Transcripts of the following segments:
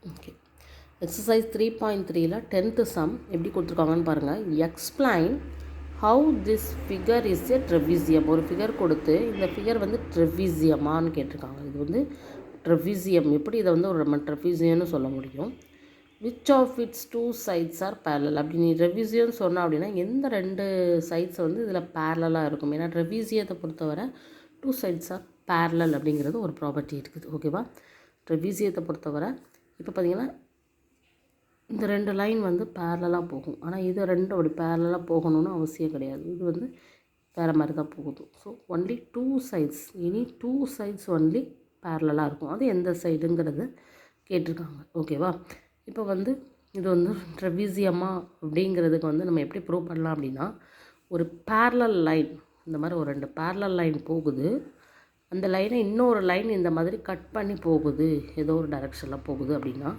Okay, exercise 3.3ல 10th some எப்படி கொடுத்துருக்காங்கன்னு பாருங்கள். Explain how this figure is a trapezium. ஒரு ஃபிகர் கொடுத்து இந்த ஃபிகர் வந்து ட்ரெவிசியமானு கேட்டிருக்காங்க. இது வந்து ட்ரெவிசியம், எப்படி இதை வந்து ஒரு நம்ம ட்ரெவிசியம்னு சொல்ல முடியும்? Which of its two sides are parallel. அப்படி நீ ட்ரெவிசியம்னு சொன்னால் அப்படின்னா எந்த ரெண்டு சைட்ஸ் வந்து இதில் பேரலாக இருக்கும்? ஏன்னா ட்ரெவிசியத்தை பொறுத்தவரை டூ சைட்ஸ் ஆர் பேரலல் அப்படிங்கிறது ஒரு ப்ராப்பர்ட்டி இருக்குது. ஓகேவா? ட்ரெவிசியத்தை பொறுத்தவரை இப்போ பார்த்திங்கன்னா இந்த ரெண்டு லைன் வந்து பேரலாக போகும். ஆனால் இது ரெண்டும் அப்படி பேரலாக போகணும்னு அவசியம் கிடையாது. இது வந்து வேறு மாதிரி தான் போகுது. ஸோ ஒன்லி டூ சைட்ஸ், இனி டூ சைட்ஸ் ஒன்லி பேரலாக இருக்கும். அது எந்த சைடுங்கிறது கேட்டிருக்காங்க. ஓகேவா? இப்போ வந்து இது வந்து ட்ரெவிசியமா அப்படிங்கிறதுக்கு வந்து நம்ம எப்படி ப்ரூவ் பண்ணலாம் அப்படின்னா, ஒரு பேரலல் லைன், இந்த மாதிரி ஒரு ரெண்டு பேரலல் லைன் போகுது. அந்த லைனை இன்னொரு லைன் இந்த மாதிரி கட் பண்ணி போகுது, ஏதோ ஒரு டைரெக்ஷனில் போகுது அப்படின்னா,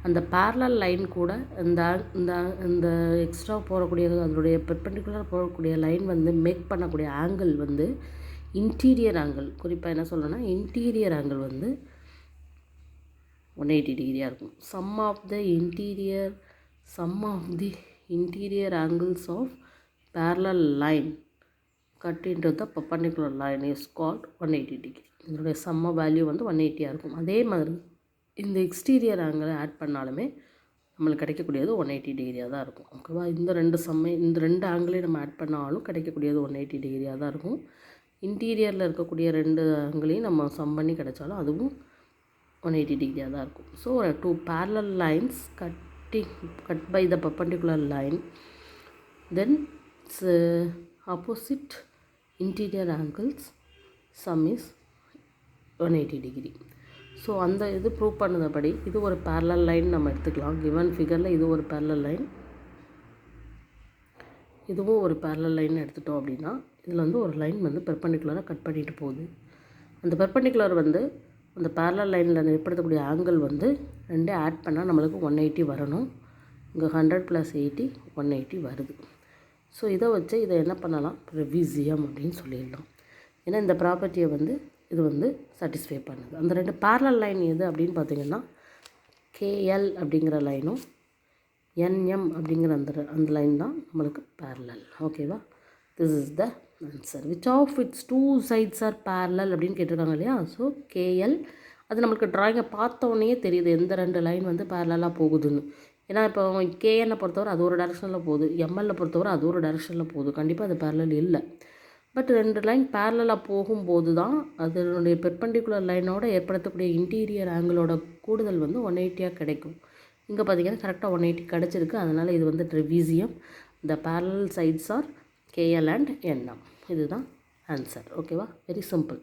அந்த பேரலல் லைன் கூட இந்த இந்த இந்த எக்ஸ்ட்ரா போகக்கூடிய அதனுடைய பெர்பெண்டிகுலர் போகக்கூடிய லைன் வந்து மேக் பண்ணக்கூடிய ஆங்கிள் வந்து இன்டீரியர் ஆங்கிள். குறிப்பாக என்ன சொல்லணும்னா இன்டீரியர் ஆங்கிள் வந்து 180 டிகிரியாக இருக்கும். Sum of the interior angles of parallel line cut into the perpendicular line is called 180 degree. இதனுடைய சம்ம வேல்யூ வந்து 180 இருக்கும். அதே மாதிரி இந்த எக்ஸ்டீரியர் ஆங்கிளை ஆட் பண்ணாலுமே நம்மளுக்கு கிடைக்கக்கூடியது 180 டிகிரியாக தான் இருக்கும். ஓகேவா? இந்த ரெண்டு ஆங்கிளையும் நம்ம ஆட் பண்ணாலும் கிடைக்கக்கூடியது 180 டிகிரியாக தான் இருக்கும். இன்டீரியரில் இருக்கக்கூடிய ரெண்டு ஆங்கிளையும் நம்ம சம் பண்ணி கிடைச்சாலும் அதுவும் 180 டிகிரியாக தான் இருக்கும். So two parallel lines cut by the perpendicular line, then opposite interior angles sum is 180 degree. So அந்த இது ப்ரூவ் பண்ணதபடி இது ஒரு பேரலல் லைன் நம்ம எடுத்துக்கலாம். கிவன் ஃபிகரில் இது ஒரு பேரலல் லைன், இதுவும் ஒரு பேரலல் லைன் எடுத்துட்டோம் அப்படின்னா இதில் வந்து ஒரு லைன் வந்து பெர்பெண்டிகுலராக கட் பண்ணிட்டு போகுது. அந்த பெர்பெண்டிகுலர் வந்து அந்த பேரலல் லைனில் ஏற்படுத்தக்கூடிய ஆங்கிள் வந்து ரெண்டே ஆட் பண்ணால் நம்மளுக்கு 180 வரணும். இங்கே 100 + 80 180 வருது. ஸோ இதை வச்சு இதை என்ன பண்ணலாம்? ட்ரெவிசியம் அப்படின்னு சொல்லிடலாம். ஏன்னா இந்த ப்ராப்பர்ட்டியை வந்து இது வந்து சாட்டிஸ்ஃபை பண்ணுது. அந்த ரெண்டு பேரலல் லைன் எது அப்படின்னு பார்த்திங்கன்னா கேஎல் அப்படிங்கிற லைனும் என்எம் அப்படிங்கிற அந்த லைன் தான் நம்மளுக்கு பேரலல். ஓகேவா? This is the answer. Which of its two sides are parallel அப்படின்னு கேட்டிருக்காங்க இல்லையா? ஸோ கேஎல், அது நம்மளுக்கு ட்ராயிங்கை பார்த்தோன்னே தெரியுது எந்த ரெண்டு லைன் வந்து பேரலாக போகுதுன்னு. ஏன்னா இப்போ கேஎன்னை பொறுத்தவரை அது ஒரு டைரெக்ஷனில் போகுது, எம்எல்ல பொறுத்தவரை அது ஒரு டைரெக்ஷனில் போகுது. கண்டிப்பாக அது பேரலல் இல்லை. பட் ரெண்டு லைன் பேரலாக போகும்போது தான் அதனுடைய பெர்பெண்டிகுலர் லைனோட ஏற்படுத்தக்கூடிய இன்டீரியர் ஆங்கிளோட கூடுதல் வந்து 180 கிடைக்கும். இங்கே பார்த்திங்கன்னா கரெக்டாக 180 கிடச்சிருக்கு. அதனால் இது வந்து trapezium. The parallel sides are KL and NM. இதுதான் ஆன்சர். ஓகேவா? Very simple.